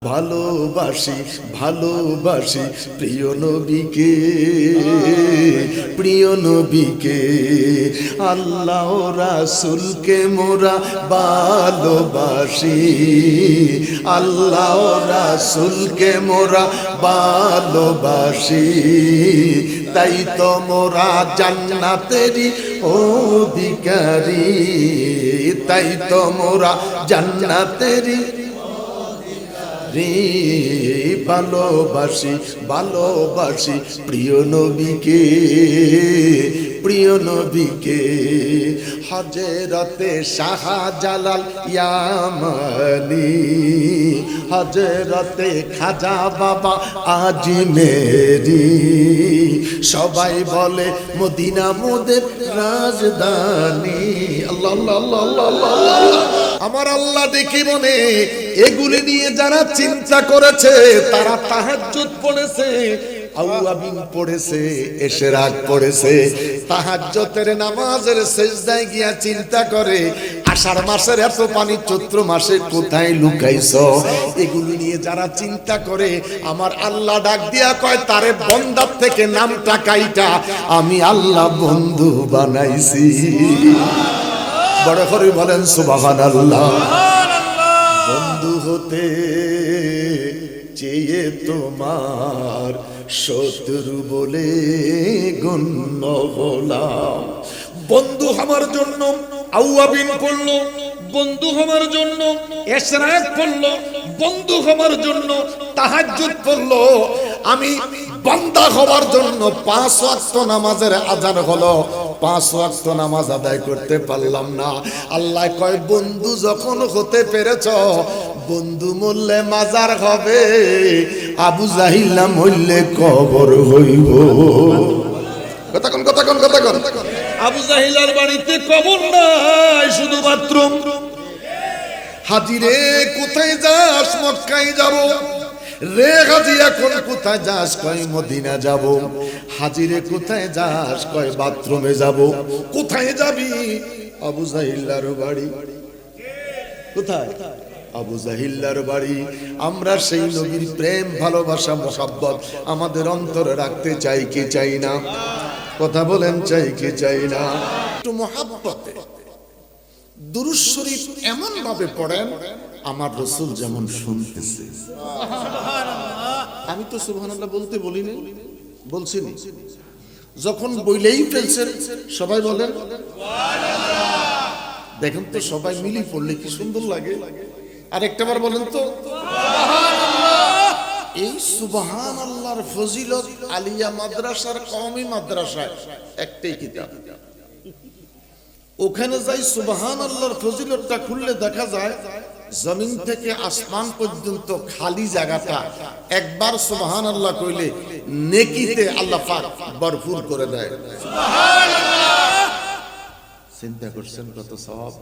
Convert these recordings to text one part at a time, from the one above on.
ভালোবাসি ভালোবাসি প্রিয় নবীকে, প্রিয় নবীকে। আল্লাহ রাসূলকে মোরা ভালোবাসি, আল্লাহ রাসূলকে মোরা ভালোবাসি। তাই তো মোরা জান্নাতেরই অধিকারী, তাই তো মোরা জান্নাতেরই ভালোবাসি ভালোবাসি প্রিয় নবীকে, প্রিয় নবীকে। হযরতে শাহজালাল ইয়ামানি, হযরতে খাজা বাবা আজমেরি, সবাই বলে মদিনা মোদের রাজধানী। আল্লাহ আল্লাহ আল্লাহ আল্লাহ। আমার আল্লাহ দেখি মনে এগুলি নিয়ে যারা চিন্তা করেছে তারা তাহাজ্জুদ পড়েছে, আওয়াবিন পড়েছে, ইশরাক পড়েছে, তাহাজ্জুদের নামাজের সিজদায় গিয়া চিন্তা করে আষাঢ় মাসের এত পানি চৈত্র মাসে কোথায় লুকাইছো। এগুলি নিয়ে যারা চিন্তা করে আমার আল্লাহ ডাক দিয়া কয় তারে বন্দার থেকে নামটা কাইটা আমি আল্লাহ বন্ধু বানাইছি। বড় করে বলেন সুবহানাল্লাহ। বন্ধু হতে চেয়ে তোমার শত্রু বলে গণ্য হলাম। বন্ধু আমার জন্য আওয়াবিন পড়লো, বন্ধু আমার জন্য ইশরাক পড়লো, বন্ধু আমার জন্য তাহাজ্জুদ পড়লো। আমি বান্দা হওয়ার জন্য 5 ওয়াক্ত নামাজের আযান হলো, 5 ওয়াক্ত নামাজ আদায় করতে পারলাম না। আল্লাহ কয় বন্ধু যখন হতে পেরেছ, বন্ধু মরলে মাজার হবে, আবু জাহিল না মরলে কবর হইব। কথা কোন কথা কোন কথা কোন। আবু জাহিলের বাড়িতে কবর নাই, শুধু বাথরুম। হাজিরে কোথায় যাস? মক্কায় যাব। রে হাজি এখন কোথায় যাস? কয় মদিনা যাব। হাজিরে কোথায় যাস? কয় বাথরুমে যাব। কোথায় যাবি? আবু জাহিলার বাড়ি। কোথায়? আবু জাহিলার বাড়ি। আমরা সেই নবীর প্রেম ভালোবাসা মোহাব্বত আমাদের অন্তরে রাখতে চাই কি চাই না? কথা বলেন চাই কি চাই না? একটু মোহাব্বতে দুরূদ শরীফ এমন ভাবে পড়েন আমার রাসূল যেমন শুনতেছে। আমি তো সুবহানাল্লাহ বলতে বলিনি, বলছি না। যখন বইলেই ফেলছেন সবাই বলেন সুবহানাল্লাহ। দেখেন তো সবাই মিলি পড়লে কি সুন্দর লাগে। আরেকটাবার বলেন তো সুবহানাল্লাহ। এই সুবহানাল্লাহর ফজিলত আলিয়া মাদ্রাসার কওমি মাদ্রাসায় একটাই কিতাব। ওখানে যাই সুবহানাল্লাহর ফজিলতটা খুললে দেখা যায় জমিন থেকে আসমান পর্যন্ত খালি জায়গাটা একবার সুবহানাল্লাহ কইলে নেকিতে আল্লাহ পাক ভরপুর করে দেয়। সুবহানাল্লাহ। চিন্তা করছেন কত সওয়াব।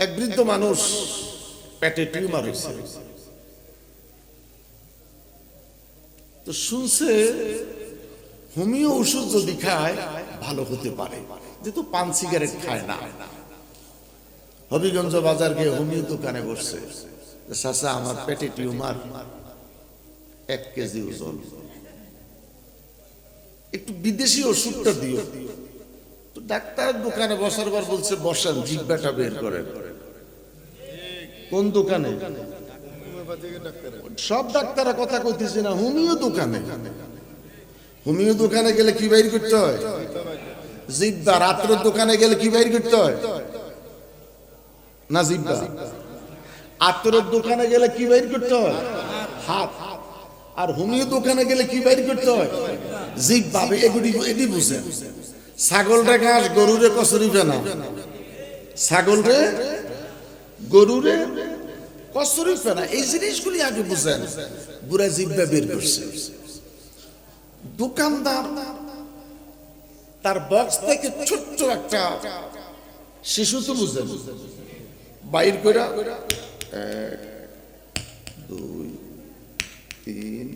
এক বৃদ্ধ মানুষ পেটে টিউমার হয়েছে, তো শুনছে হোমিও ওষুধ যদি খায় ভালো হতে পারে, যেহেতু পান সিগারেট খায় না। হবিগঞ্জ বাজার গিয়ে হোমিও দোকানে বসছে, চাচা আমার পেটে টিউমার, 1 কেজি ওজন, একটু বিদেশি ওষুধটা দিও। তো ডাক্তার দোকানে বসার পর বলছে বসেন, জিহ্বাটা বের করেন। কোন দোকানে? সব ডাক্তাররা কথা কইতেছে না, হোমিও দোকানে। হোমিও দোকানে গেলে কি বাইর করতে হয়? জিহ্বা। রাত্রের দোকানে গেলে কি বাইর করতে হয়? না জিহ্বা। আতরের দোকানে গেলে কি বাইর করতে হয়? হাত। আর হোমিও দোকানে গেলে কি বাইর করতে হয়? জিহ্বা। এগুলি এটি বুঝেন। ছাগলরে ঘাস, গরুরে কচুরি ফেনা। ছাগলরে, গরুরে কচুরি ফেনা, এই জিনিসগুলি আগে বুঝেন। বুড়া জিহ্বা বের করছে। দোকানদার তার বক্স থেকে ছোট্ট একটা শিশু, তো বুঝেন, বাইর করে 1 2 3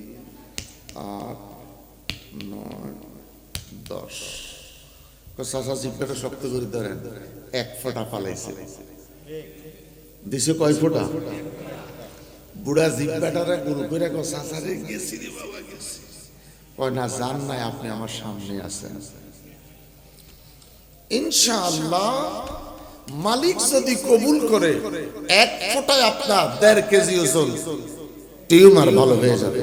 8 9 10 চাচা জিহ্বাটা শক্ত করে ধরেন, 1 ফোঁটা ফালাইছে। দিছে কয় ফোঁটা? বুড়া জিব্বাটারে গুরু করে চাচারে গেছি রে বাবা গেছি। কয় না জান নাই, আপনি আমার সামনে আছেন। ইনশাআল্লাহ মালিক যদি কবুল করে এক ফোঁটায় আপনার 1.5 কেজি ওজন টিউমার ভালো হয়ে যাবে।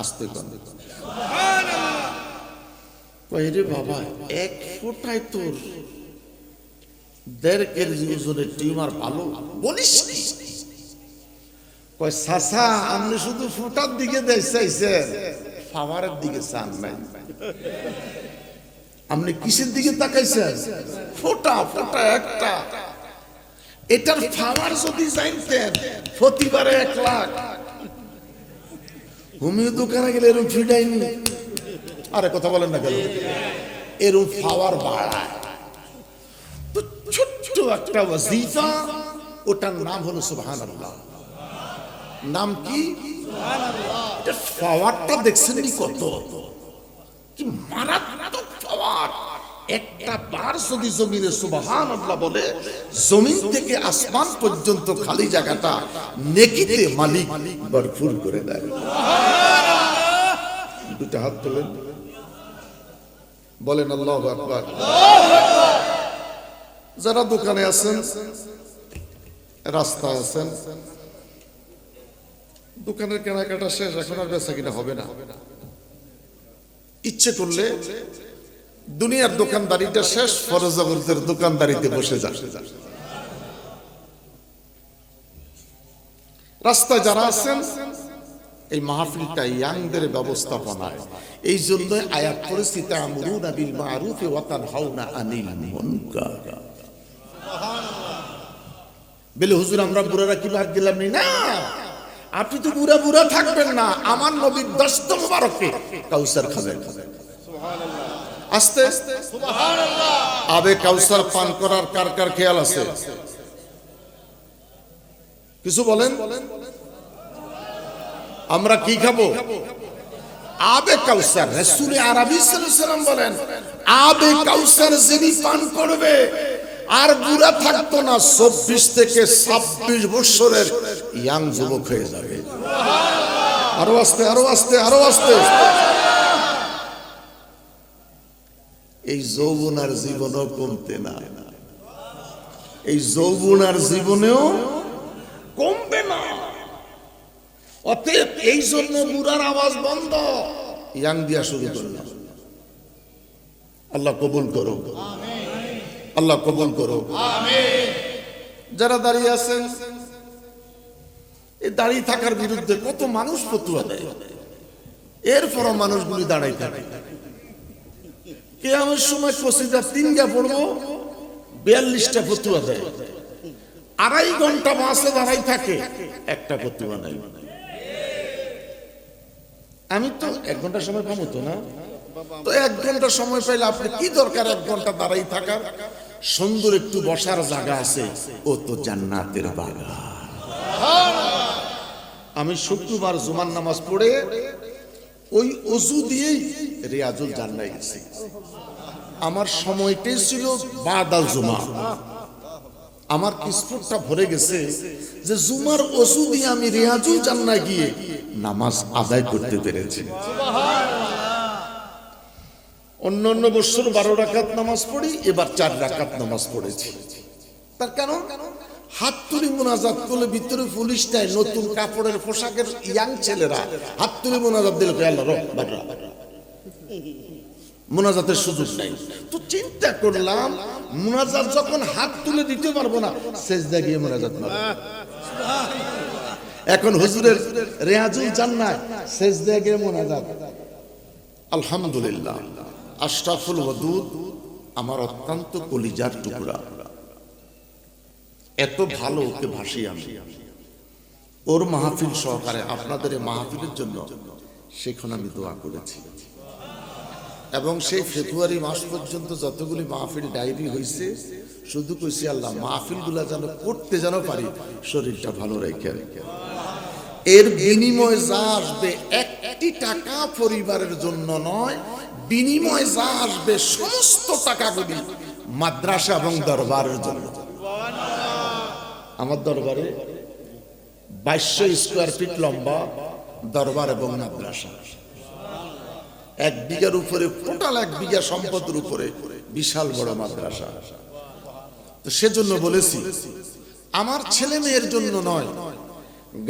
আস্তে করে কয় রে বাবা, এক ফোঁটায় তোর 1.5 কেজি ওজনের টিউমার ভালো বলিস? কয় চাচা, আপনি শুধু ফোঁটার দিকে চাইছেন, পাওয়ারের দিকে চান নাই। আপনি কিসের দিকে তাকাইছেন? ফোঁটা ফোঁটা একটা। এটার পাওয়ার যদি জানতেন প্রতিবারে 1 লাখ। হোমিও দোকানে গেলে এরকম ফিডাইনি। আরে কথা বলেন না কেন? এরকম পাওয়ার বাড়ায়। তো ছোট্ট একটা ওয়াজিফা, ওটার নাম হলো সুবহানাল্লাহ। নাম কি? এটা পাওয়ারটা দেখছেন নি কত? কি মারাত্মক পাওয়ার! একটা বার যদি জমিনে সুবহানাল্লাহ বলে, জমিন থেকে আসমান পর্যন্ত খালি জায়গাটা নেকিতে মালিক ভরপুর করে দেয়। দুটো হাত তোলেন, বলেন আল্লাহু আকবার। যারা দোকানে আছেন, রাস্তায় আছেন, দোকানের কেনাকাটা শেষ, এখন আর বেচা কিনা হবে না। ইচ্ছে করলে দুনিয়ার দোকানদারিটা শেষ, ফরজগতের দোকানদারিতে বসে যান। রাস্তায় যারা আছেন, এই মাহফিলটা ইয়াংদের ব্যবস্থাপনায়, এই জন্য আয়াত করেছি তা'মুরুনা বিল মা'রুফ ওয়া তানহাউনা আনিল মুনকার। বলে হুজুর আমরা বুড়ারা কি ভাগ দিলাম না? আপনি তো বুড়া বুড়া থাকবেন না, আমার নবীর দস্ত মুবারকে কাউসার খাবেন। আস্তে সুবহানাল্লাহ। আবে কাউসার পান করার কার কার খেয়াল আছে? কিছু বলেন। আমরা কি খাবো? আবে কাউসার। রাসূল আরবী সাল্লাল্লাহু আলাইহি ওয়াসাল্লাম বলেন, আবে কাউসার যিনি পান করবে আর বুড়া থাকতো না, 24 থেকে 26 বছরের ইয়াং যুবক হয়ে যাবে। আরো আস্তে, আরো আস্তে, আরো আস্তে। এই যৌবন আর জীবনও কমতে না, এই যৌবন আর জীবনেও কমবে না। অতএব এই জন্য বুড়ার আওয়াজ বন্ধ, ইয়াং দিয়া শুরু করলাম। আল্লাহ কবুল করো, আল্লাহ কবুল করো। যারা দাঁড়িয়ে আছেন, এই দাঁড়িয়ে থাকার বিরুদ্ধে কত মানুষ ফতোয়া দেয়, এরপরও মানুষগুলি দাঁড়াই থাকে। কিয়ামতের সময় কসিদা 3টা পড়বো, 42টা ফতোয়া দেয়। 2.5 ঘন্টা বাসে দাঁড়াই থাকে, একটা ফতোয়া নাই। আমি তো 1 ঘন্টা সময় পাবো তো না? তো 1 ঘন্টা সময় পাইলে আপনি কি দরকার 1 ঘন্টা দাঁড়াই থাকার? সুন্দর একটু বসার জায়গা আছে, ও তো জান্নাতের বাগান। আমি শুক্রবার জুমার নামাজ পড়ে ওই ওযু দিয়েই রিয়াজুল জান্নাতে গেছি। আমার সময়টাই ছিল বাদাল জুমা। আমার কিসমতটা ভরে গেছে যে জুমার ওযু দিয়ে আমি রিয়াজুল জান্নাতে গিয়ে নামাজ আদায় করতে পেরেছি। অন্যান্য বছর 12 রাকাত নামাজ পড়ি, এবার 4 রাকাত নামাজ পড়েছি। তার কারণ হাত তুলে মোনাজাত করলে ভিতরে পুলিশ নাই, নতুন কাপড়ের পোশাকের ইয়াং ছেলেরা হাত তুলে মোনাজাত দিলে আল্লাহ রব বাড়া, মোনাজাতের সুযোগ নাই। তো চিন্তা করলাম, মোনাজাত যখন হাত তুলে দিতে পারবো না, সেজদা গিয়ে মোনাজাত করব। এখন হুজুরের রিয়াজুল জান্নাত, সেজদা গিয়ে মোনাজাত। আলহামদুলিল্লাহ, আশরাফুল ওয়াদুদ আমার অত্যন্ত কলিজার টুকরা, এত ভালো ওকে ভাসি আমি। ওর মাহফিল সহকারে আপনাদের এই মাহফিলের জন্য সেখানে আমি দোয়া করেছি, এবং সেই ফেব্রুয়ারি মাস পর্যন্ত যতগুলি মাহফিল ডায়েরি হয়েছে, শুধু কইছি আল্লাহ মাহফিলগুলা যেন করতে যেন পারি, শরীরটা ভালো রেখে। এর বিনিময়ে যা আসবে 1টি টাকা পরিবারের জন্য নয়, বিনিময়ে যা আসবে সমস্ত টাকাগুলি মাদ্রাসা এবং দরবারের জন্য। আমার দরবারে 2200 স্কোয়ার ফিট লম্বা দরবার এবং মাদ্রাসা, 1 বিঘার উপরে, টোটাল 1 বিঘা সম্পদের উপরে বিশাল বড় মাদ্রাসা। তো সেজন্য বলেছি আমার ছেলে মেয়ের জন্য নয়,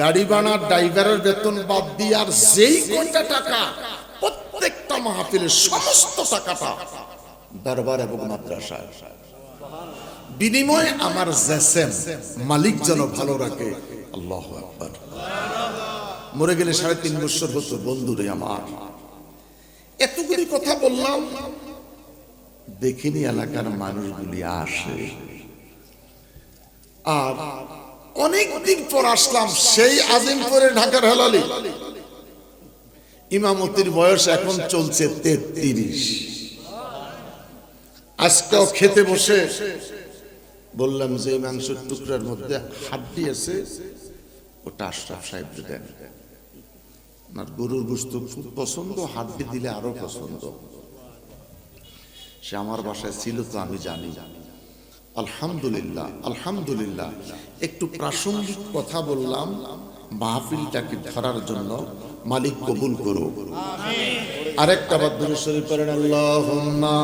গাড়ি বানার ড্রাইভারের বেতন বাদ দিয়ে আর যেই কয়টা টাকা প্রত্যেকটা মাহফিলের সমস্ত টাকাটা দরবার এবং মাদ্রাসা, বিনিময়ে আমার জেসেম মালিক যেন ভালো রাখে। আল্লাহু আকবার। মরে গেলে 3.5 বছর হতো বন্ধুরে আমার। এতগুলি কথা বললাম, দেখিনি এলাকার মানুষগুলি আসে। আর অনেক দিন পর আসলাম, সেই আজিমপুরে ঢাকার হেলালি। ইমামতির বয়স এখন চলছে 33। আজকেও খেতে বসে বললাম যে মাংসের টুকরার মধ্যে হাড্ডি আছে, ওটা আশরাফ সাহেব দেন। আর গরুর গোশত খুব পছন্দ, হাড্ডি দিলে আরো পছন্দ। সে আমার বাসায় ছিল তো আমি জানি। আলহামদুলিল্লাহ, আলহামদুলিল্লাহ। একটু প্রাসঙ্গিক কথা বললাম মাহফিলটাকে ধরার জন্য, মালিক কবুল করো। আরেকটা বার দুরূদ শরীফ পড়েন, আল্লাহুম্মা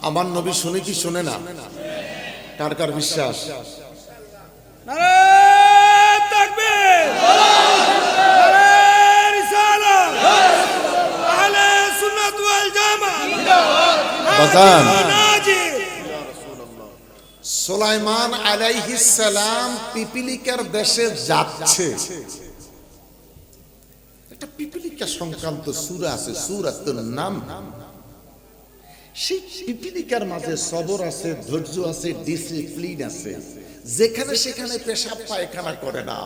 আমার নবী শুনে কি শুনে না? কার কার বিশ্বাস? নারে তাকবীর, নারে রিসালাত, আহলে সুন্নাত ওয়াল জামাত। বাজান সুলাইমান আলাইহিস সালাম পিপিলিকার দেশে যাচ্ছে। একটা পিপিলিকা সংক্রান্ত সূরা আছে, সূরাতুন নাম। সেই পিপিলিকার মাঝে সবর আছে, ধৈর্য আছে, ডিসিপ্লিন আছে। যেখানে সেখানে পেশাব পায়খানা করে না।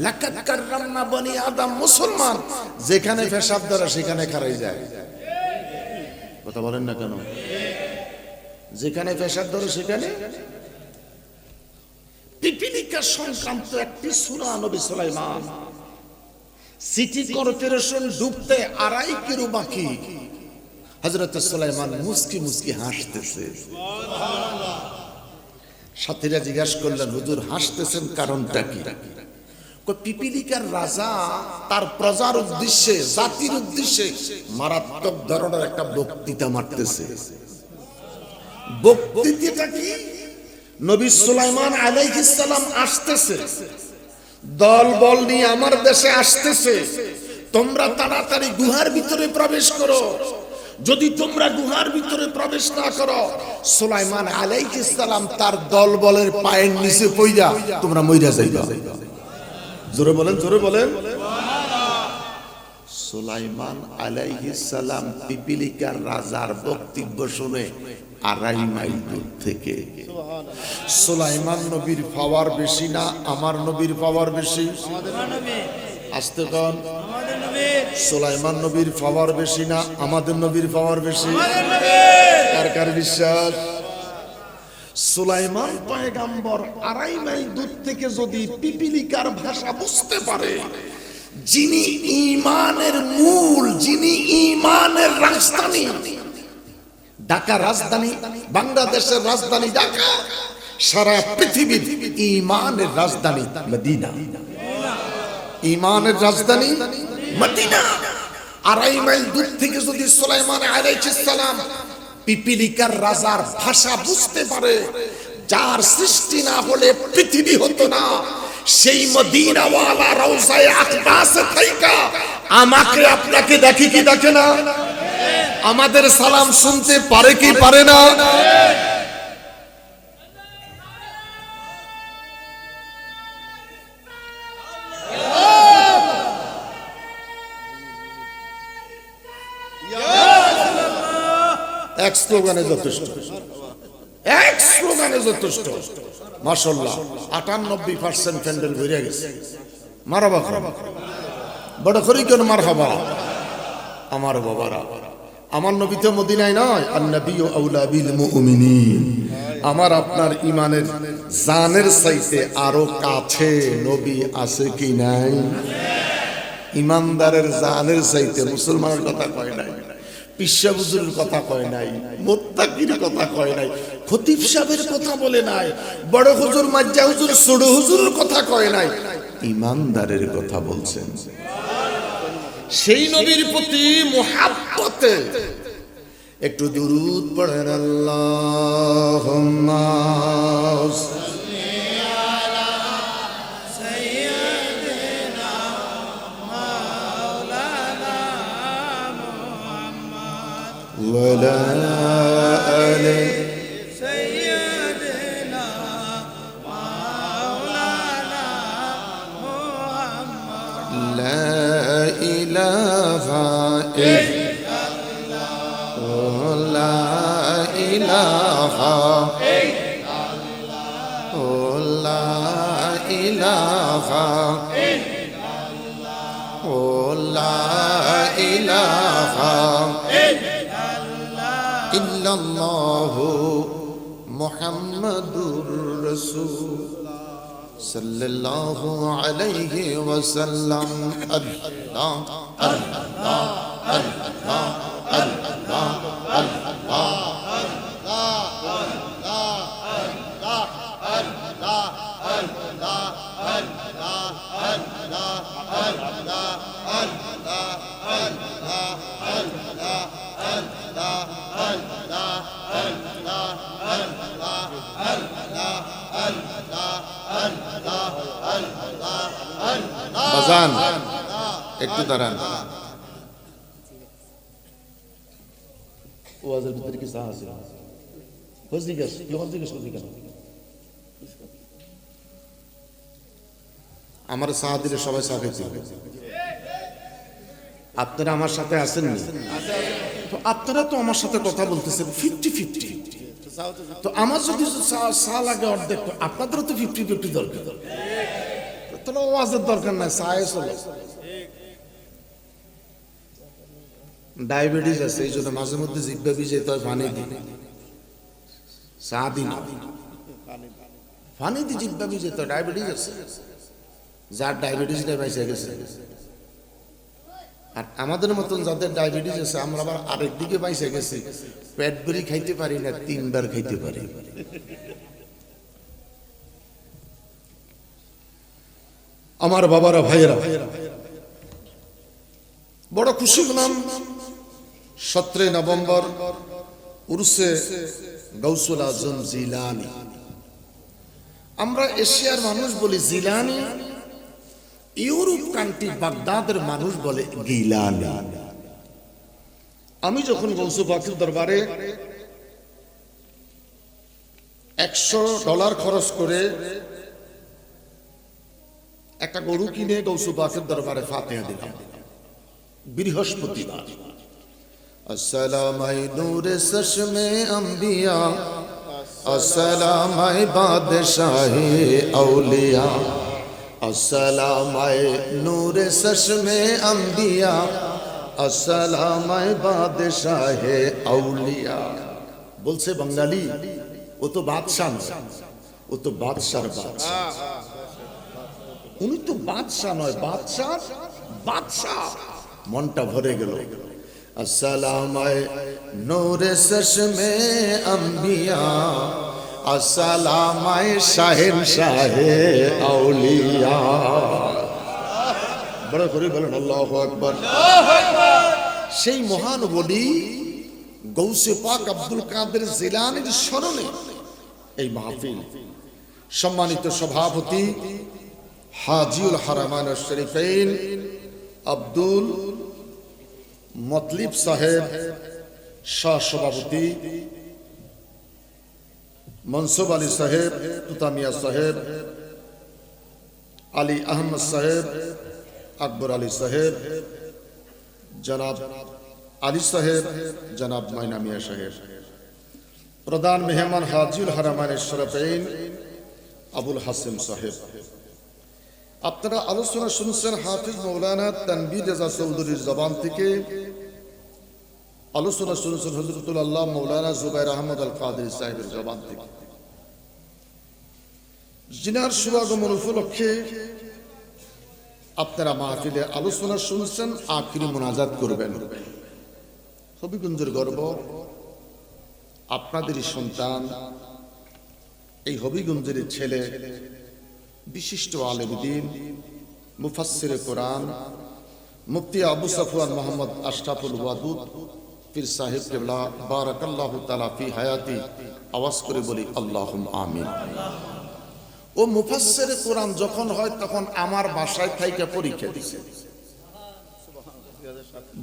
লাকাদ কাররামনা বনি আদম, মুসলমান যেখানে পেশাব ধরে সেখানে খারাই যায়। কথা বলেন না কেন? যেখানে পেশাব ধরে সেখানে। পিপিলিকা সংক্রান্ত একটি সূরা নবী সুলাইমান। সিটি কর্পোরেশন ডুবতে 2.5 কিলো বাকি। হযরত সুলাইমান মুস্কি মুস্কি হাসতেছে। সাথীরা জিজ্ঞাসা করলেন, হুজুর হাসতেছেন কারণটা কি? পিপিলিকার রাজা তার প্রজার উদ্দেশ্যে, জাতির উদ্দেশ্যে মারাত্মক ধরনের একটা বক্তৃতা মারতেছে। বক্তৃতাটা কি? নবী সুলাইমান আলাইহিস সালাম আসতেছে, দল বল নিয়ে আমার দেশে আসতেছে। তোমরা তাড়াতাড়ি গুহার ভিতরে প্রবেশ করো। যদি তোমরা গুহার ভিতরে প্রবেশ না করো, সুলাইমান আলাইহিস সালাম তার দল বলের পায়ের নিচে পইরা তোমরা মইরা যাইবা। জোরে বলেন, জোরে বলেন। সুলাইমান আলাইহিস সালাম পিপিলিকার রাজার বক্তব্য শুনে 2.5 মাইল দূর থেকে। সুলাইমান নবীর পাওয়ার বেশি না আমার নবীর পাওয়ার বেশি? আসতে কোন? সুলাইমান নবীর পাওয়ার বেশি না আমাদের নবীর পাওয়ার বেশি? কার কার বিশ্বাস? সুলাইমান পয়গম্বর 2.5 মাইল দূর থেকে যদি পিপিলিকার ভাষা বুঝতে পারে, যিনি ঈমানের মূল, যিনি ঈমানের রাজধানী, ঢাকা রাজধানী, বাংলাদেশের রাজধানী ঢাকা, সারা পৃথিবীর ঈমানের রাজধানী মদিনা। ঈমানের রাজধানী মদিনা। 2.5 মাইল দূর থেকে যদি সুলাইমান আলাইহিস সালাম পিপিলিকার রাজার ভাষা বুঝতে পারে, যার সৃষ্টি না হলে পৃথিবী হতো না, সেই মদিনাওয়ালা রওজায়ে আকদাসে থাইকা আমাকে আপনাকে দেখি কি দেখে না? আমাদের সালাম শুনতে পারে কি পারে না? এক স্লোগানে যথেষ্ট, এক স্লোগানে যথেষ্ট। মাশাআল্লাহ 98% প্যান্ডেল ভরে গেছে। মারহাবা, বড় করি কেন মারহাবা। আমার বাবারা, আমার নবী তো মদিনায় নয়, আন-নবিয়্যু আউলা বিল মুমিনিন। আমার আপনার ইমানের জানের চাইতে আরো কাছে নবী আছে কি নাই? ইমানদারের জানের চাইতে মুসলমানের কথা কয় নাই, পিসা হুজুরের কথা কয় নাই, মুত্তাকির কথা কয় নাই, খতিব সাহেবের কথা বলে নাই, বড় হুজুর মাজ্জা হুজুর ছোট হুজুরের কথা কয় নাই, ইমানদারের কথা বলছেন। সেই নবীর প্রতি মুহাব্বতে একটু দুরূদ পড়েন, আল্লাহুম্মা ওয়ালা আলি سيدنا مولانا محمد لا إله إلا الله لا إله إلا الله لا إله إلا الله لا إله إلا الله محمد رسول صلى الله عليه وسلم الله الله الله الله الله বাজান একটু দাঁড়ান, ওয়াজের ভিতরে কি চা আছে? আমার চা দিলে সবাই চা খেতে হবে। আপনারা আমার সাথে আছেন না? তো আপনারা তো আমার সাথে কথা বলতেছেন 50-50। তো আমার যদি চা লাগে অর্ধেক, তো আপনাদেরও তো 50-50 দরকার। তাহলে ওয়াজের দরকার নাই, চায়ে চলে। ডায়াবেটিস আছে, এই জন্য মাঝে মধ্যে জিহ্বা ভিজে তো পানি দিই, চা দিই না, পানি দিই জিহ্বা ভিজে তো। ডায়াবেটিস আছে, যার ডায়াবেটিস নেই বেঁচে গেছে। আর আমাদের মতন যাদের ডায়াবেটিস আছে, আমরা আবার আরেক দিকে বেঁচে গেছি, পেট ভরি খাইতে পারি না, 3 বার খাইতে পারি। আমার বাবারা ভাইয়েরা, বড় খুশি হলাম 17 নভেম্বর উরসে গৌসুল আজম জিলানী। আমরা এশিয়ার মানুষ বলি জিলানী, ইউরোপ কান্ট্রি বাগদাদের মানুষ বলে গিলানী। আমি যখন গৌসু পাকের দরবারে $100 খরচ করে একটা গরু কিনে গৌসু পাকের দরবারে ফাতিহা দিলাম বৃহস্পতিবার। আসসালামাই নূরে চশমে আম্বিয়া, আসসালামাই বাদশাহে আউলিয়া, আসসালামাই নূরে চশমে আম্বিয়া, আসসালামাই বাদশাহে আউলিয়া। বলছে বাঙালি, ও তো বাদশাহ নয়, ও তো বাদশার বাদশাহ। উনি তো বাদশাহ নয়, বাদশাহ বাদশাহ। মনটা ভরে গেল। আসসালামাই নূরে চশমে আম্বিয়া, আসসালামাই শাহেন শাহে আউলিয়া। বড় করে বলেন আল্লাহু আকবার। সেই মহান ওলি গৌসে পাক আব্দুল কাদের জিলানীর স্মরণে এই মাহফিল। সম্মানিত সভাপতি হাজিউল হারামাইন শরীফাইন আব্দুল মতলিব সাহেব, সহ সভাপতি মনসুব আলী সাহেব, তুতামিয়া সাহেব, আলী আহমদ সাহেব, আকবর আলী সাহেব, জনাব আলী সাহেব, জনাব মাইনা মিয়া সাহেব, প্রধান মেহমান হাজিউল হারামাইন শরীফাইন আবুল হাসিম সাহেব। আপনারা আলোচনা শুনছেন হাফিজ মৌলানা তানভীর রেজা চৌধুরীর জবান থেকে। আলোচনা শুনেছেন হযরতুল আল্লাহ মাওলানা জুবাইর আহমদ আল কাদের সাহেবের জবান থেকে। জিনার শুভাগমন উপলক্ষে আপনারা মাহফিলে আলোচনা শুনছেন, আখিরি মোনাজাত করবেন। হবিগঞ্জের গর্ব আপনাদেরই সন্তান, এই হবিগঞ্জের ছেলে, বিশিষ্ট আলেম দ্বীন, মুফাসসিরে কোরআন, মুফতি আবু সাফওয়ান মোহাম্মদ আশরাফুল ওয়াদুদ পীর সাহেব কেবলা বারাকাল্লাহু তাআলা ফি হায়াতি। আওয়াজ করে বলি আল্লাহুম্মা আমিন। ও মুফাসসিরে কোরআন যখন হয় তখন আমার বাসায় থাইকা পরীক্ষা দিছে,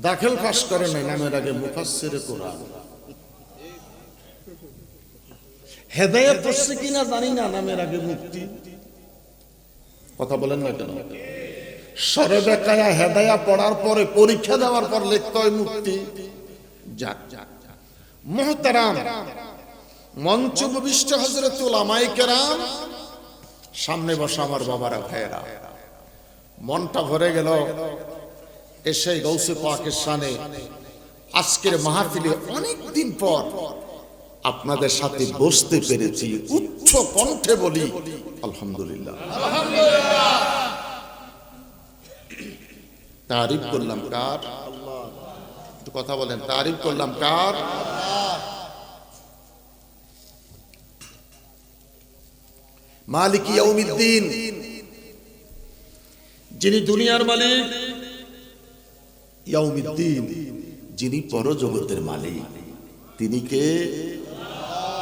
দাখিল পাস করে নাই, নামের আগে মুফাসসিরে কোরআন। হেদায়েত পড়ছে কিনা জানি না, নামের আগে মুফতি। কথা বলেন না কেন? সরবে কায়া হেদায়া পড়ার পরে পরীক্ষা দেওয়ার পর লিখতে হয় মুফতি। যাক মুহতারাম, মঞ্চ উপবিষ্ট হযরত উলামায়ে কেরাম, সামনে বসা আমার বাবারা ভাইয়েরা, মনটা ভরে গেল এসে গৌসে পাকের শানে আজকের মাহফিলে অনেকদিন পর আপনাদের সাথে বসতে পেরেছি। উচ্চ কণ্ঠে বলি আলহামদুলিল্লাহ। তারিফ করলাম কার? একটু কথা বলেন, তারিফ করলাম কার? মালিক ইয়াউমিদ্দিন, যিনি দুনিয়ার মালিক, ইয়াউমিদ্দিন যিনি পরজগতের মালিক, তিনি কে?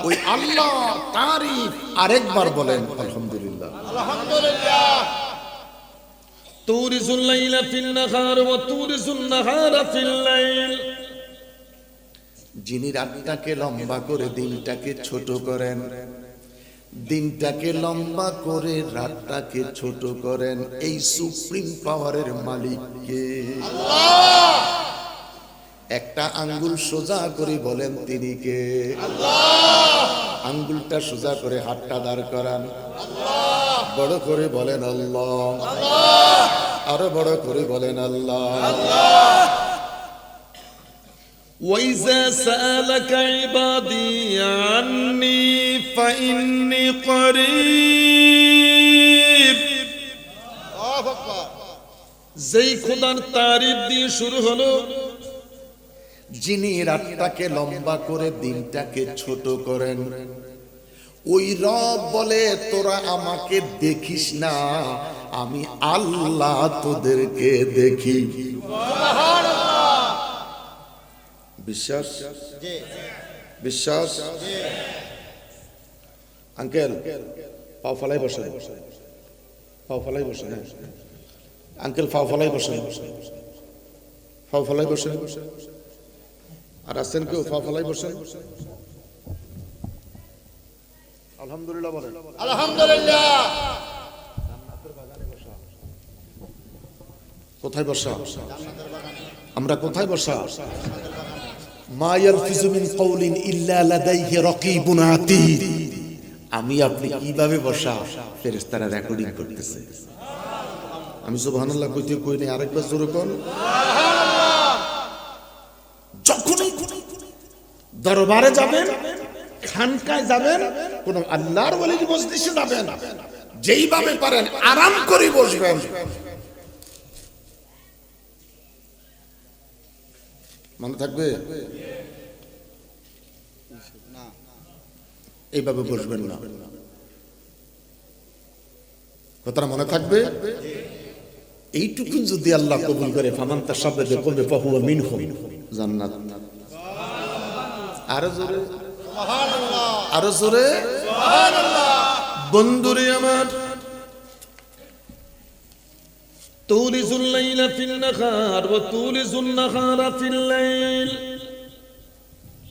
ওই আল্লাহ। তারিফ আরেকবার বলেন আলহামদুলিল্লাহ। আলহামদুলিল্লাহ। তুরিজুল লাইলা ফিল নাহার ওয়া তুরিজুন নাহারা ফিল লাইল, যিনি রাতটাকে লম্বা করে দিনটাকে ছোট করেন, দিনটাকে লম্বা করে রাতটাকে ছোট করেন, এই সুপ্রিম পাওয়ারের মালিক কে? আল্লাহ। একটা আঙ্গুল সোজা করে বলেন তিনি কে? আল্লাহ। আঙ্গুলটা সোজা করে হাতটা দাঁড় করান, আল্লাহ। বড় করে বলেন আল্লাহ, আল্লাহ। আরো বড় করে বলেন আল্লাহ, আল্লাহ। وَإِذَا سَأَلَكَ عِبَادِي عَنِّي فَإِنِّي قَرِيب। যেই খোদার তারিফ দিয়ে শুরু হলো, যিনি রাতটাকে লম্বা করে দিনটাকে ছোট করেন, ওই রব বলে তোরা আমাকে দেখিস না, আমি আল্লাহ তোদেরকে দেখি। বিশ্বাস? বিশ্বাস? আঙ্কেল পাও ফলাই বসে, পাও ফলাই বসে, আঙ্কেল পাও ফলাই বসে, পাও ফলাই বসে। আর আছেন কেউ পাও ফলাই বসে? আলহামদুলিল্লাহ বলেন আলহামদুলিল্লাহ। কোথায় বসা? আমরা কোথায় বসা? মা ইয়ালফিজু মিন কাউলিন ইল্লা লাদাইহি রাকিবুন আতীদ। আমি আপনি কিভাবে বসা, ফেরেশতারা রেকর্ডিং করতেছে। আমি সুবহানাল্লাহ কইতে কই নাই, আরেকবার জোরে কোন সুবহানাল্লাহ। যখনই দরবারে যাবেন, খানকায় যাবেন, কোন আল্লাহর ওলির মজলিসে যাবেন, যেইভাবে পারেন আরাম করে বসবেন। মনে থাকবে? এইভাবে বসবেন না, কথাটা মনে থাকবে। এইটুকু যদি আল্লাহ কবুল করে, ফামান তাশাব্বাহা বিকওমিন ফাহুয়া মিনহুম, জান্নাত। আরো জোরে সুবহানাল্লাহ, আরো জোরে সুবহানাল্লাহ। বন্ধুরে আমার, তুলিজুল লাইলা ফিল নাহার ওয়া তুলিজুন নাহারা ফিল লাইল,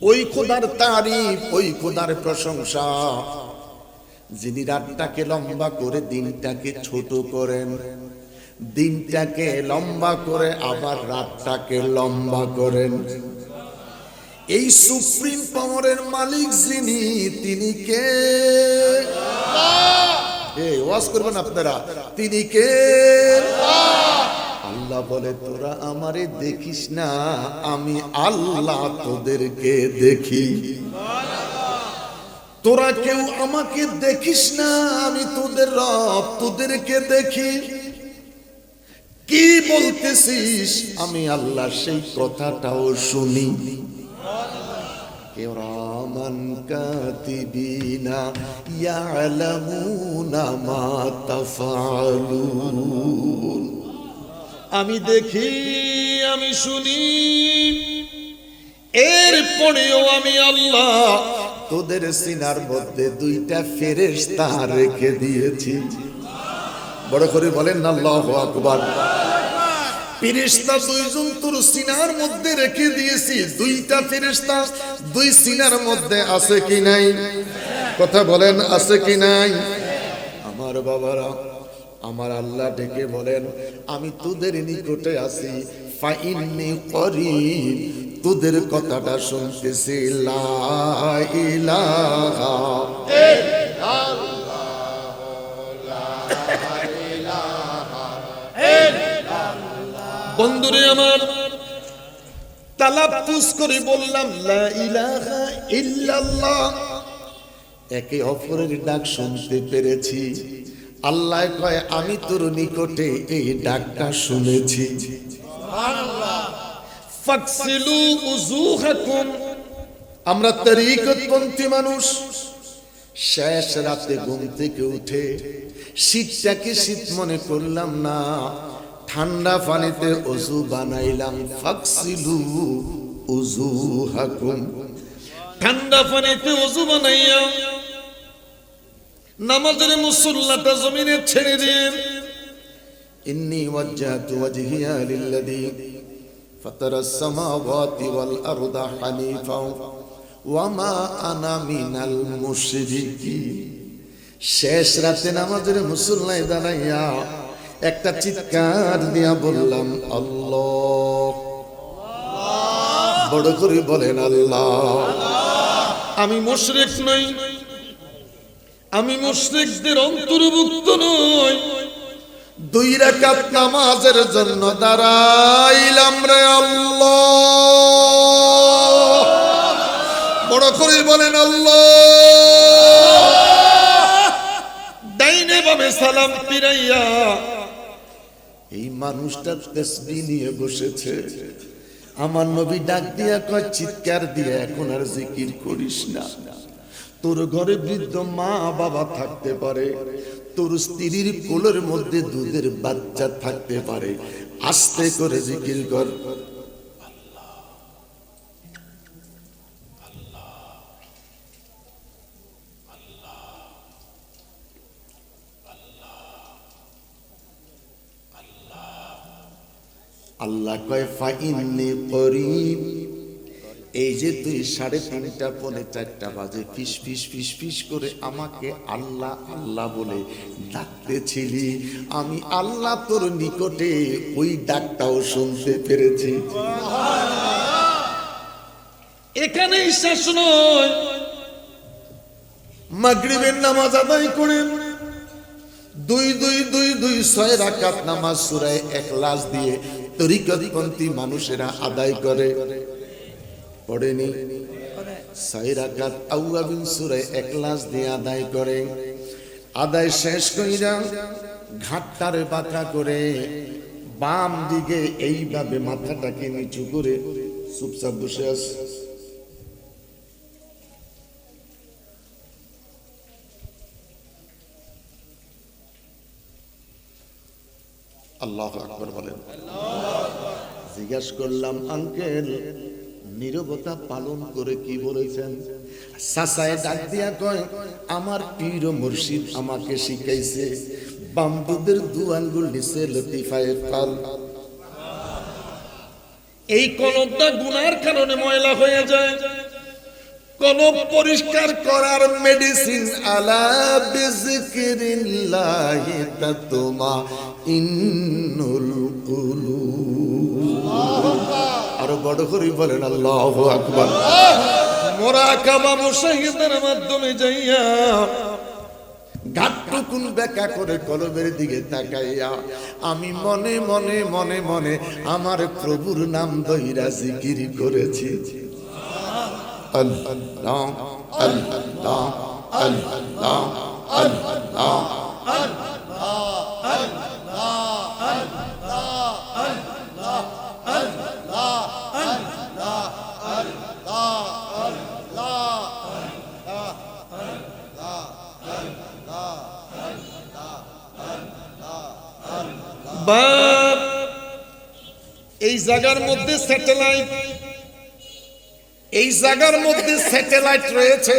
ওই খোদার তারিফ, ওই খোদার প্রশংসা, যিনি রাতটাকে লম্বা করে দিনটাকে ছোট করেন, দিনটাকে লম্বা করে আবার রাতটাকে লম্বা করেন। এই সুপ্রিম পাওয়ারের মালিক যিনি, তিনি কে? আল্লাহ। এই ওয়াজ করবেন আপনারা, তিনি কে? আল্লাহ। আল্লাহ বলে তোরা আমারে দেখিস না, আমি আল্লাহ তোদেরকে দেখি। তোরা কেউ আমাকে দেখিস না, আমি তোদের রব তোদেরকে দেখি। কি বলতেছিস আমি আল্লাহ সেই কথাটাও শুনি। কিরামান কাতিবিনা ইয়ালামুনা মা তাফআলুন। আমি দেখি, আমি শুনি, এরপরেও আমি আল্লাহ তোদের সিনার মধ্যে দুইটা ফেরেশতা রেখে দিয়েছি। বড় করে বলেন না আল্লাহু আকবার। ফেরেশতা দুইজন তোর সিনার মধ্যে রেখে দিয়েছি। দুইটা ফেরেশতা দুই সিনার মধ্যে আছে কি নাই? কথা বলেন আছে কি নাই? আমার বাবারা, আমার আল্লাহ ডেকে বলেন আমি তোদের নিকটে আছি। ফাইন্নি করিব, তোদের কথাটা শুনতেছি। লা ইলাহা বন্ধুরে আমার, তালাফুজ করে বললাম লা ইলাহা ইল্লাল্লাহ। একে অপরের ডাক শুনতে পেরেছি। আল্লাহ কয় আমি তোর নিকটে এই ডাকটা শুনেছি। ফাকসিলু উজুহাকুম। আমরা তরিকতপন্থী মানুষ। শেষ রাতে ঘুম থেকে উঠে শীতটাকে শীত মনে করলাম না, ঠান্ডা পানিতে ওযু বানাইলাম। ফাকসিলু উজুহাকুম। ঠান্ডা পানিতে ওযু বানাইয়া নামাজের মুসল্লাটা জমিনে ছেড়ে দিয়ে ইন্নী ওয়াজ্জাহতু ওয়াজহিয়া লিল্লাযী ফাতারাস সামাওয়াতি ওয়াল আরদা হানিফা ওয়া মা আনা মিনাল মুশরিকিন। শেষ রাতে নামাজের মুসল্লায় দাঁড়াইয়া একটা চিৎকার দিয়া বললাম আল্লাহ। বড় করে বলেন আল্লাহ। আমি মুশরিক নই, আমি মুশরিকদের অন্তর্ভুক্ত নই। দুই রাকাত নামাজের জন্য দাঁড়াইলাম রে আল্লাহ। বড় করে বলেন আল্লাহ। ডাইনে বামে সালাম ফিরাইয়া এই মানুষটা তাসবিহ নিয়ে বসেছে। আমার নবী ডাক দিয়া কয় চিৎকার দিয়ে এখন আর জিকির করিস না। তোর ঘরে বৃদ্ধ মা বাবা থাকতে পারে, তোর স্ত্রীর কোলের মধ্যে দুধের বাচ্চা থাকতে পারে, আস্তে করে জিকির কর। আল্লাহ কয় ফাইন্নি করিব। এই যে তুই 3:30 পৌনে 4টা বাজে ফিস ফিস ফিস ফিস করে আমাকে আল্লাহ আল্লাহ বলে ডাকতেছিলি, আমি আল্লাহ তোর নিকটে ওই ডাকটাও শুনতে পেরেছি। এখানেই শেষ নয়। মাগরিবের নামাজ আদায় করে 6 রাকাত নামাজ সূরা ইখলাস দিয়ে তরিকতপন্থী মানুষেরা আদায় করে। পড়েনি? 6 রাকাত আউয়াবিন সূরা ইখলাস দিয়ে আদায় করে। আদায় শেষ কইরা ঘাটটারে বাঁকা করে বাম দিকে এইভাবে মাথাটাকে নিচু করে চুপচাপ বসে আছে। আল্লাহু আকবার বলেন। জিজ্ঞাসা করলাম আঙ্কেল নীরবতা পালন করে কি বলেছেন? চাচায় ডাক দিয়া কয় আমার পীর ও মুর্শিদ আমাকে শিখাইছে বামদুদের 2 আঙ্গুল নিচে লতিফায়ে কাল। এই কলবটা গুনার কারণে ময়লা হয়ে যায়। কলব পরিষ্কার করার মেডিসিন আলা বিযিকরিল্লাহি তাতমাইন্নুল কুলুব। আর বড় করে বলেন আল্লাহু আকবার। মুরাকাবা মুশাহিদার মাধ্যমে যাইয়া ঘাটটুক টুকুন বেকা করে কলবের দিকে তাকাইয়া আমি মনে মনে মনে মনে আমার প্রভুর নাম দইরা জিকির করেছি। আল্লাহ আল্লাহ আল্লাহ আল্লাহ বাপ এই জায়গার মধ্যে স্যাটেলাইট, এই জায়গার মধ্যে স্যাটেলাইট রয়েছে।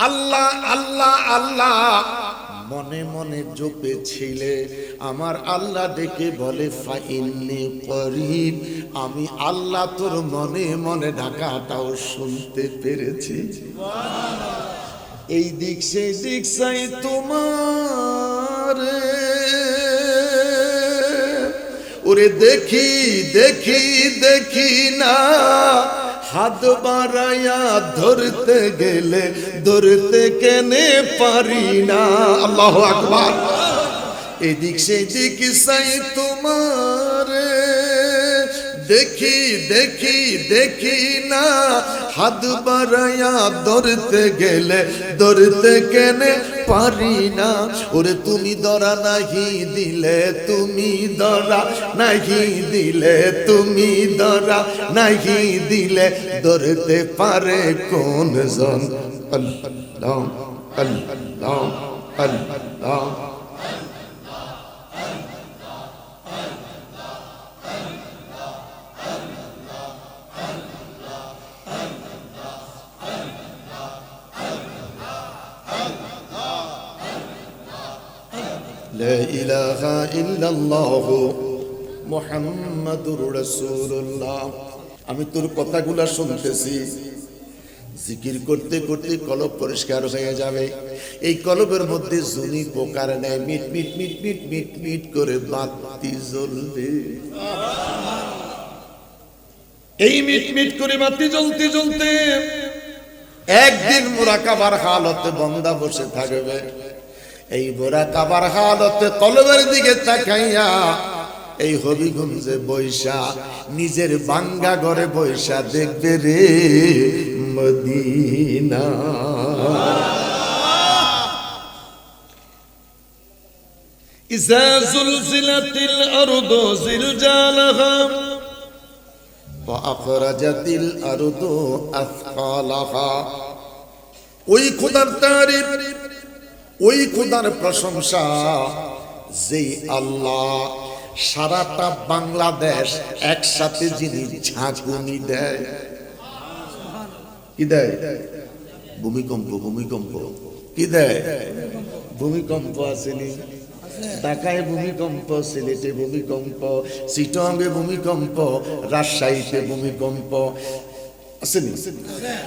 আল্লাহ আল্লাহ আল্লাহ মনে মনে জপেছিলে, আমার আল্লাহ ডেকে বলে ফাইন্নি করিব, আমি আল্লাহ তোর মনে মনে ডাকাটাও শুনতে পেরেছি। এই দিক সেই দিক চাই তোমার, ওরে দেখি দেখি দেখি না, হাত বাড়াইয়া ধরতে গেলে ধরতে কেনে পারি না। আল্লাহু আকবার। এদিক সেদিক চাই তোমার, দেখি দেখি দেখি না, হাত বাড়াইয়া ধরতে গেলে ধরতে কেনে পারি না। ওরে তুমি ধরা নাহি দিলে, তুমি ধরা নাহি দিলে, তুমি ধরা নাহি দিলে ধরতে পারে কোন জন? আল্লাহ আল্লাহ আল্লাহ। লা ইলাহা ইল্লাল্লাহ মুহাম্মাদুর রাসূলুল্লাহ। আমি তোর কথাগুলো শুনতেছি, জিকির করতে করতে কলব পরিষ্কার হয়ে যাবে। এই কলবের মধ্যে জুনি পোকার নেয় মিট মিট মিট মিট মিট মিট করে বাতি জ্বলবে। এই মিট মিট করে বাতি জ্বলতে জ্বলতে একদিন মুরাকাবার হালতে বান্দা বসে থাকবে। এই মুরাকাবার হালতে কলবের দিকে তাকাইয়া এই হবিগঞ্জে বৈশা নিজের বাঙ্গা ঘরে বৈশা দেখবে রে মদিনা। ইযা যুলজিলাতিল আরদু জিলজালাহা ওয়া আখরাজাতিল আরদু আথকালাহা। ওই খোদার তারিফ, ওই খোদার প্রশংসা যেই আল্লাহ সারাটা বাংলাদেশ একসাথে যিনি ঝাঁকুনি দেয়। কি দেয়? ভূমিকম্প। ভূমিকম্প কি দেয়? ভূমিকম্প আসেনি? ঢাকায় ভূমিকম্প, সিলেটে ভূমিকম্প, চিটাগংয়ে ভূমিকম্প, রাজশাহীতে ভূমিকম্প আসেনি?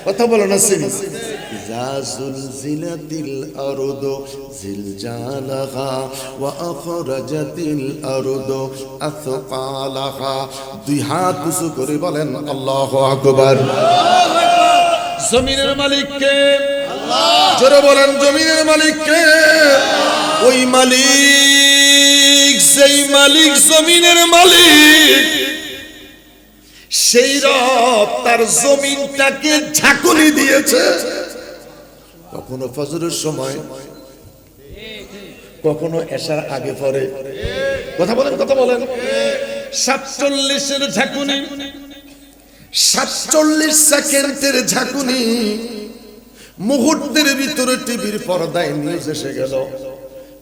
কথা বলো না আসেনি? ইযা যুলজিলাতিল আরদু জিলজালাহা ওয়া আখরাজাতিল আরদু আথকালাহা। দুই হাত উঁচু করে বলেন আল্লাহু আকবার। জমিনের মালিক কে? আল্লাহ। জোরে বলেন জমিনের মালিক কে? ওই মালিক, সেই মালিক জমিনের মালিক, সেই রব তার জমিনটাকে ঝাঁকুনি দিয়েছে। কখনো ফজরের সময়, কখনো এশার আগে পরে। কথা বলেন, কথা বলেন। 47 ঝাঁকুনি, 47 সেকেন্ডের ঝাঁকুনি। মুহূর্তের ভিতরে টিভির পর্দায় নিউজ এসে গেল,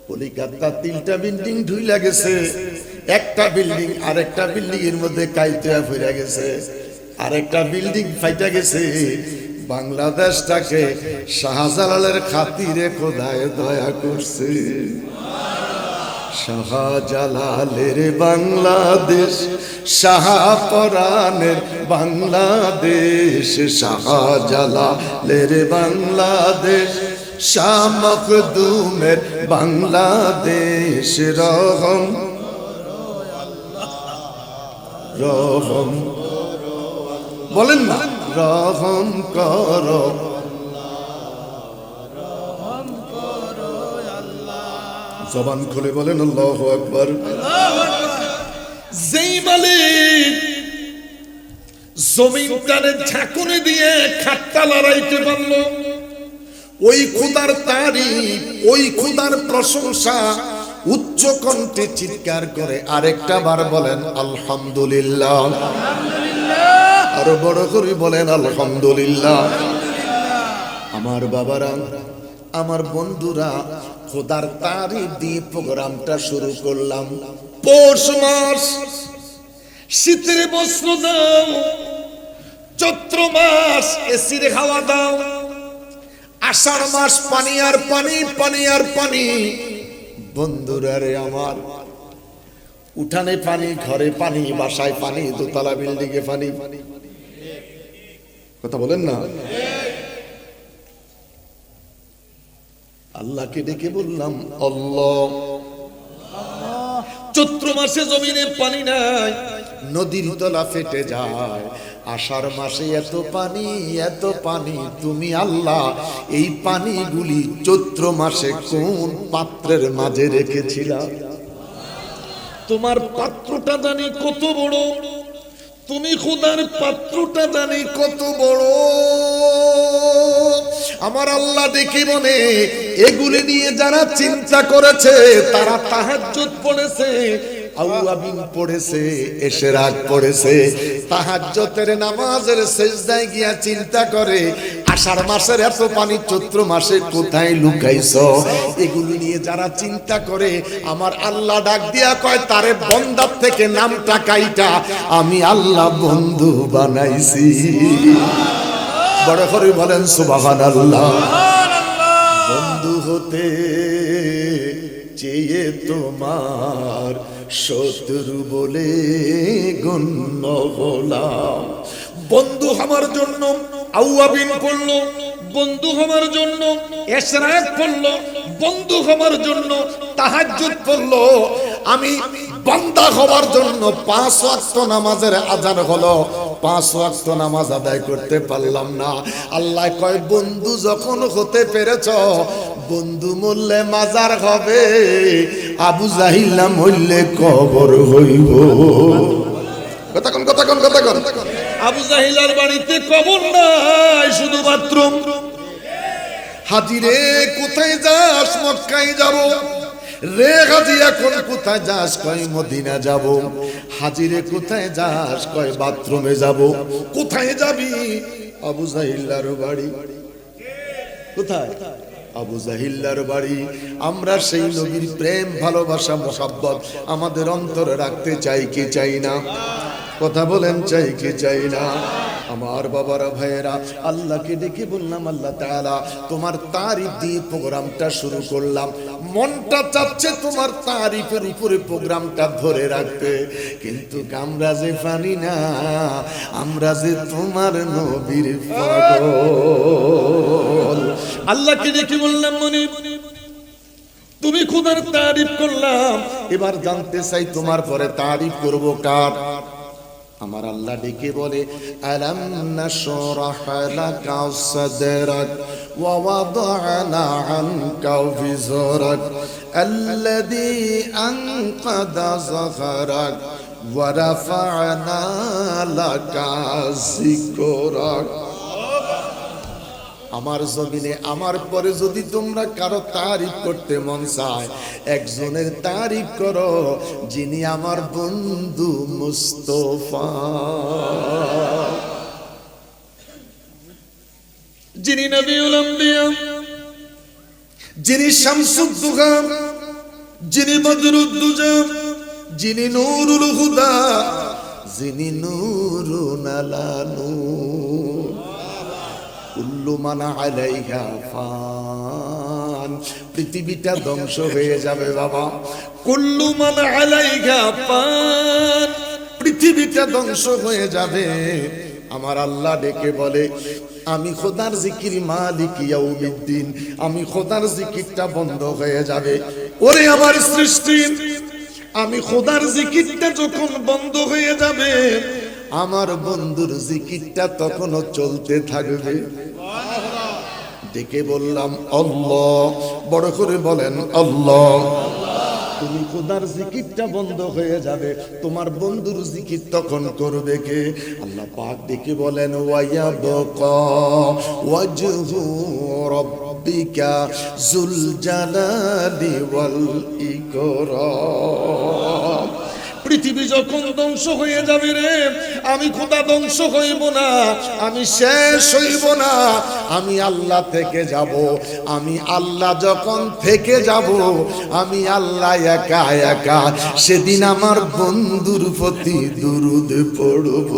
কলিকাতা 3টা বিল্ডিং ঢুইলা গেছে। একটা বিল্ডিং আরেকটা বিল্ডিং এর মধ্যে কাইতে ফিরে গেছে, আরেকটা বিল্ডিং ফাইটা গেছে। বাংলাদেশটাকে শাহজালালের খাতিরে খোদায় দয়া করছে। শাহজালালের বাংলাদেশ, শাহপরানের বাংলাদেশ, শাহজালালের বাংলাদেশ, শাহ মখদুমের বাংলাদেশ। রহম রহম বলেন না, রহম করো। জবান খুলে বলেন আল্লাহু আকবার। যেই মালিক জমিনটারে ঝাঁকুনি দিয়ে খাট্টা লড়াইতে পারলো, ওই খোদার তারিফ, ওই খোদার প্রশংসা উচ্চ কণ্ঠে চিৎকার করে আরেকটা বার বলেন আলহামদুলিল্লাহ। আরো বড় করে বলেন আলহামদুলিল্লাহ। আমার বাবারা, আমার বন্ধুরা, খোদার তারিফ দিয়ে প্রোগ্রামটা শুরু করলাম। পৌষ মাস শীতের বস্ত্র দাও, চৈত্র মাস এসির হাওয়া দাও, আষাঢ় মাস পানি আর পানি, পানি আর পানি। বন্ধুরা রে আমার, উঠানে পানি, ঘরে পানি, বাসায় পানি, দোতলা বিল্ডিং এ পানি। কথা বলেন না। আল্লাহকে ডেকে বললাম আল্লাহ। চৈত্র মাসে জমিনে পানি নাই, নদীর তলা ফেটে যায়। আষাঢ় মাসে এত পানি, এত পানি, তুমি আল্লাহ এই পানিগুলি চৈত্র মাসে কোন পাত্রের মাঝে রেখেছিলা? তোমার পাত্রটা জানি কত বড়, তুমি খোদার পাত্রটা জানি কত বড়। আমার আল্লাহ দেখি মনে এগুলি নিয়ে যারা চিন্তা করেছে, তারা তাহাজ্জুদ পড়েছে, আউয়াবিন পড়েছে, ইশরাক পড়েছে, তাহাজ্জুদের নামাজের সিজদায় গিয়া চিন্তা করে আষাঢ় মাসের এত পানি চৈত্র মাসে কোথায় লুকাইছো। এগুলি নিয়ে যারা চিন্তা করে, আমার আল্লাহ ডাক দিয়া কয় তারে বন্দার থেকে নামটা কাইটা আমি আল্লাহ বন্ধু বানাইছি। বড় করে বলেন সুবহানাল্লাহ। বন্ধু হতে চেয়ে তোমার শত্রু বলে গণ্য হলাম। বন্ধু আমার জন্য আউয়াবিন পড়লো, বন্ধু আমার জন্য ইশরাক পড়লো, বন্ধু আমার জন্য তাহাজ্জুদ পড়লো। আমি বান্দা হওয়ার জন্য 5 ওয়াক্ত নামাজের আযান হলো, 5 ওয়াক্ত নামাজ আদায় করতে পারলাম না। আল্লাহ কয় বন্ধু যখন হতে পেরেছ, বন্ধু মরলে মাজার হবে, আবু জাহিল মরলে কবর হইব। কথা কোন, কথা কোন, কথা কোন। আবু জাহিলার বাড়িতে কবর নাই, শুধু বাথরুম। হাজিরে কোথায় যাস? মক্কায় যাব। রে হাজি এখন কোথায় যাস? কয় মদিনা যাব। হাজিরে কোথায় যাস? কয় বাথরুমে যাব। কোথায় যাবি? আবু জাহিল্লার বাড়ি। কোথায়? আবু জাহিল্লার বাড়ি। আমরা সেই নবীর প্রেম, ভালোবাসা, মোহাব্বত আমাদের অন্তরে রাখতে চাই কি চাই না? কথা বলেন, চাই কি চাই না? আমার বাবারা, ভাইয়েরা, আল্লাহকে ডেকে বললাম আল্লাহ তাআলা তোমার তারিফ দিয়ে প্রোগ্রামটা শুরু করলাম। মনটা চাচ্ছে তোমার তারিফের উপরে প্রোগ্রামটা ধরে রাখতে, কিন্তু আমরা যে পারি না, আমরা যে তোমার নবীর পাগল। আল্লাহকে ডেকে বললাম মনে তুমি খোদার তারিফ করলাম, এবার জানতে চাই তোমার পরে তারিফ করব কার? আমার আল্লাহ ডেকে বলে আলাম নাশরাহ লাকা সাদরাক ওয়া ওয়াদানা আনকা বিজরাক আল্লাযী আনকাদা যাহরাক ওয়া রাফা'না লাকা যিকরাক। আমার জমিনে আমার পরে যদি তোমরা কারো তারিফ করতে মন চায়, একজনের তারিফ করো, যিনি আমার বন্ধু মুস্তাফা, যিনি নবীউল আম্বিয়া, যিনি শামসুদ দুহা, যিনি বদরুদ দুজা, যিনি নূরুল হুদা, যিনি নূরুন আলা নূর। কুল্লু মান আলাইহা ফান। পৃথিবীটা ধ্বংস হয়ে যাবে বাবা। কুল্লু মান আলাইহা ফান। পৃথিবীটা ধ্বংস হয়ে যাবে। আমার আল্লাহ ডেকে বলে আমি খোদার জিকির মালিক ইয়াউমিদ্দিন, আমি খোদার জিকিরটা বন্ধ হয়ে যাবে। ওরে আমার সৃষ্টি, আমি খোদার জিকিরটা যখন বন্ধ হয়ে যাবে, আমার বন্ধুর জিকিরটা তখনও চলতে থাকবে। ডেকে বললাম আল্লাহ। বড় করে বলেন আল্লাহ। তুমি খোদার জিকিরটা বন্ধ হয়ে যাবে, তোমার বন্ধুর জিকির তখন করবে কে? আল্লাহ পাক ডেকে বলেন ওয়ায়াবকা ওয়াজহু রাব্বিকা যুল জালালি ওয়াল ইকরাম। পৃথিবী যখন ধ্বংস হয়ে যাবে রে, আমি খোদা ধ্বংস হইব না, আমি শেষ হইব না, আমি আল্লাহ থেকে যাব। আমি আল্লাহ যখন থেকে যাব, আমি আল্লাহ একা একা সেদিন আমার বন্ধুর প্রতি দুরূদ পড়ব।